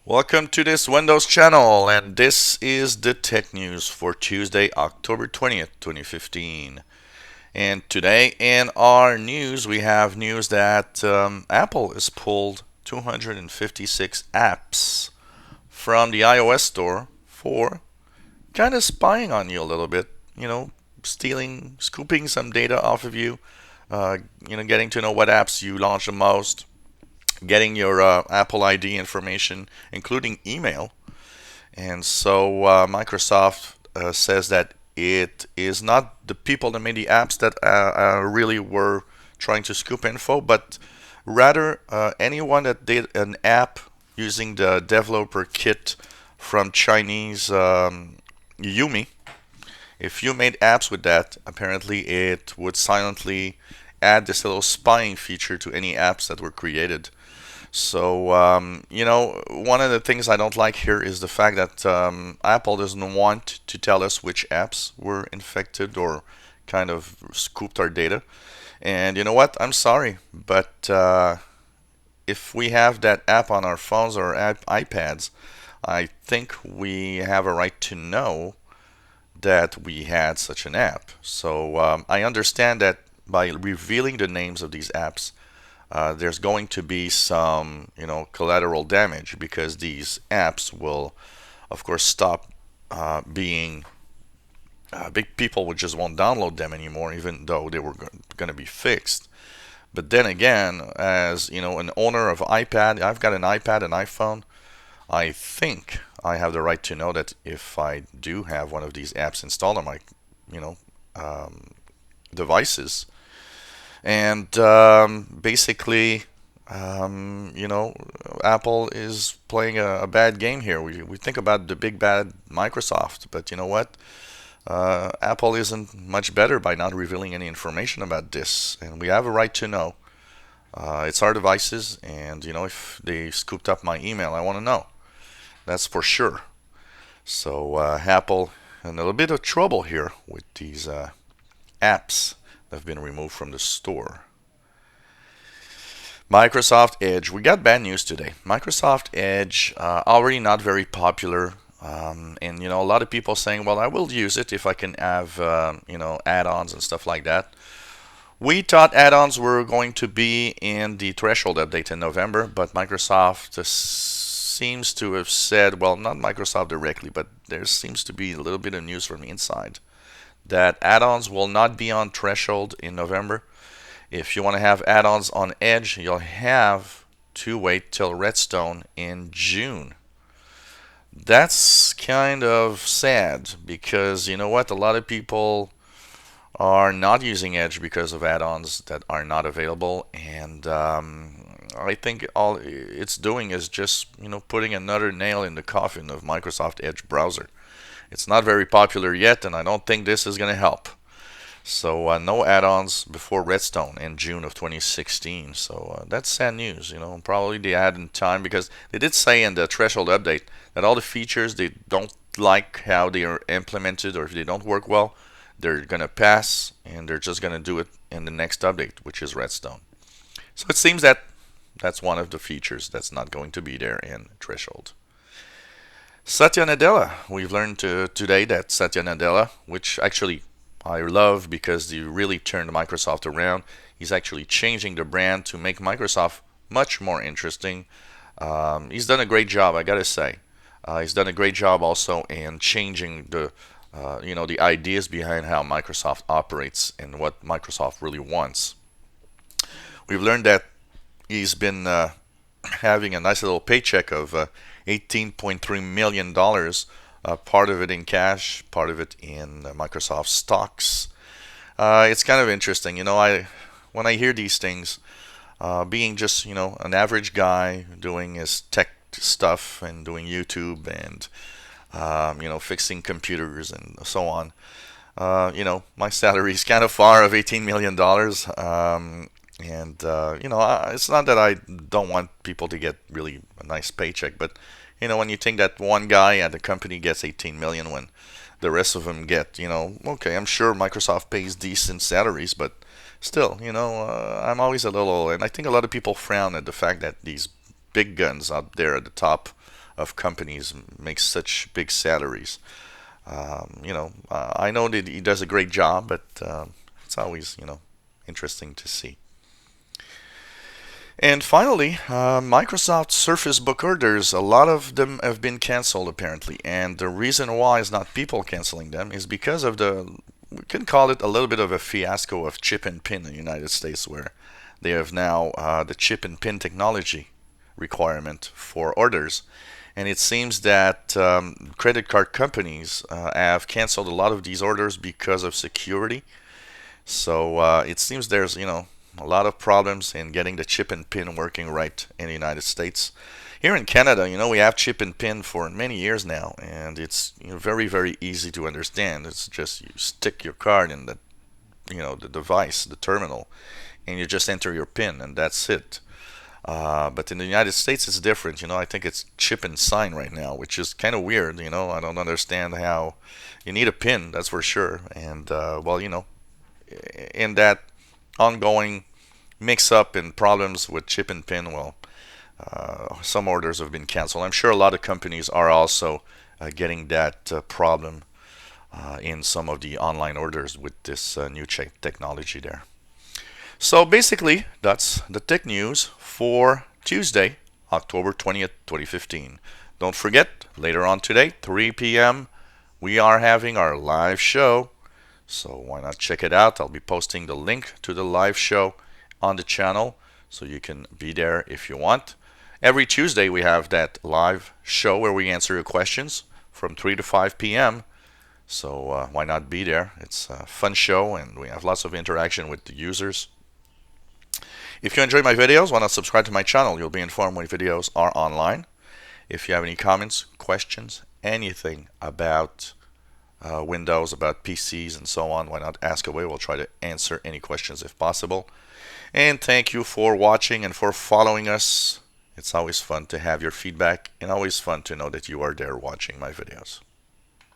Welcome to this Windows channel, and this is the tech news for Tuesday, October 20th, 2015. And today in our news, we have news that Apple has pulled 256 apps from the iOS store for kind of spying on you a little bit, stealing, scooping some data off of you, getting to know what apps you launch the most, getting your Apple ID information, including email. And so Microsoft says that it is not the people that made the apps that really were trying to scoop info, but rather anyone that did an app using the developer kit from Chinese Yumi. If you made apps with that, apparently it would silently add this little spying feature to any apps that were created. So, one of the things I don't like here is the fact that Apple doesn't want to tell us which apps were infected or kind of scooped our data. And you know what? I'm sorry, but if we have that app on our phones or iPads, I think we have a right to know that we had such an app. So I understand that by revealing the names of these apps, there's going to be some, collateral damage because these apps will, of course, stop being big. People would just won't download them anymore, even though they were going to be fixed. But then again, as an owner of iPad, I've got an iPad, an iPhone. I think I have the right to know that if I do have one of these apps installed on my, you know, um, devices, and basically, Apple is playing a bad game here. We think about the big bad Microsoft, but you know what? Apple isn't much better by not revealing any information about this, and we have a right to know. It's our devices, and if they scooped up my email, I want to know. That's for sure. So Apple in a little bit of trouble here with these apps that have been removed from the store. Microsoft Edge. We got bad news today. Microsoft Edge already not very popular, and a lot of people saying, "Well, I will use it if I can have add-ons and stuff like that." We thought add-ons were going to be in the threshold update in November, but Microsoft seems to have said, well, not Microsoft directly, but there seems to be a little bit of news from the inside that add-ons will not be on threshold in November. If you want to have add-ons on Edge, you'll have to wait till Redstone in June. That's kind of sad because you know what? A lot of people are not using Edge because of add-ons that are not available, and I think all it's doing is just putting another nail in the coffin of Microsoft Edge browser. It's not very popular yet, and I don't think this is going to help. So no add-ons before Redstone in June of 2016. So that's sad news. Probably they had in time because they did say in the threshold update that all the features they don't like how they are implemented or if they don't work well, they're gonna pass and they're just gonna do it in the next update, which is Redstone. So it seems that that's one of the features that's not going to be there in threshold. Satya Nadella. We've learned today that Satya Nadella, which actually I love because he really turned Microsoft around. He's actually changing the brand to make Microsoft much more interesting. He's done a great job, I gotta say. He's done a great job also in changing the ideas behind how Microsoft operates and what Microsoft really wants. We've learned that he's been having a nice little paycheck of $18.3 million, part of it in cash, part of it in Microsoft stocks. It's kind of interesting, when I hear these things, being just an average guy doing his tech stuff and doing YouTube and fixing computers and so on. My salary is kind of far of $18 million. It's not that I don't want people to get really a nice paycheck, but when you think that one guy at the company gets 18 million when the rest of them get, okay, I'm sure Microsoft pays decent salaries, but still, I'm always a little, and I think a lot of people frown at the fact that these big guns out there at the top of companies make such big salaries. I know that he does a great job, but it's always, interesting to see. And finally, Microsoft Surface Book orders, a lot of them have been canceled apparently. And the reason why is not people canceling them, is because of we can call it a little bit of a fiasco of chip and pin in the United States, where they have now the chip and pin technology requirement for orders. And it seems that credit card companies have canceled a lot of these orders because of security. So it seems there's, a lot of problems in getting the chip and pin working right in the United States. Here in Canada, we have chip and pin for many years now, and it's very, very easy to understand. It's just you stick your card in the device, the terminal, and you just enter your pin, and that's it. But in the United States, it's different. I think it's chip and sign right now, which is kind of weird. I don't understand how you need a pin, that's for sure. And, in that ongoing mix-up and problems with chip and pin, some orders have been canceled. I'm sure a lot of companies are also getting that problem in some of the online orders with this new technology there. So basically, that's the tech news for Tuesday, October 20th, 2015. Don't forget, later on today, 3 p.m., we are having our live show. So why not check it out? I'll be posting the link to the live show on the channel, so you can be there if you want. Every Tuesday we have that live show where we answer your questions from 3 to 5 p.m. So why not be there? It's a fun show, and we have lots of interaction with the users. If you enjoy my videos, why not subscribe to my channel? You'll be informed when videos are online. If you have any comments, questions, anything about Windows, about PCs and so on, why not ask away? We'll try to answer any questions if possible. And thank you for watching and for following us. It's always fun to have your feedback, and always fun to know that you are there watching my videos.